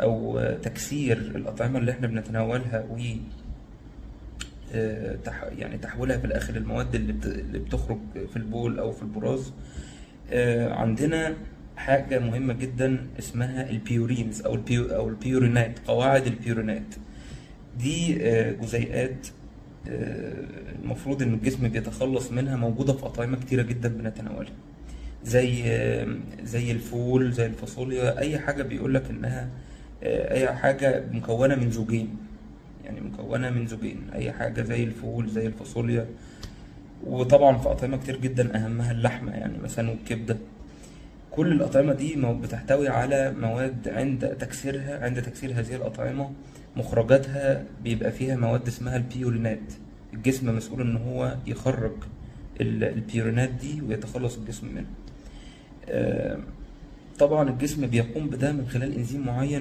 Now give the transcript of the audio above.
أو تكسير الأطعمة اللي احنا بنتناولها و يعني تحويلها في الآخر المواد اللي بتخرج في البول أو في البراز. عندنا حاجة مهمة جدا اسمها البيورينز أو البيورينات، قواعد البيورينات. دي جزيئات المفروض إن الجسم بيتخلص منها، موجودة في أطعمة كتيرة جدا بنتناولها، زي الفول، زي الفاصوليا، أي حاجة بيقولك إنها أي حاجة مكونة من زوجين، يعني مكونة من زوجين، أي حاجة زي الفول زي الفاصوليا. وطبعا في أطعمة كتير جدا أهمها اللحمة، يعني مثلا والكبدة. كل الأطعمة دي بتحتوي على مواد عند تكسير هذه الأطعمة مخرجاتها بيبقى فيها مواد اسمها البيورينات. الجسم مسؤول إن هو يخرج البيورينات دي ويتخلص الجسم منها. طبعا الجسم بيقوم بده من خلال إنزيم معين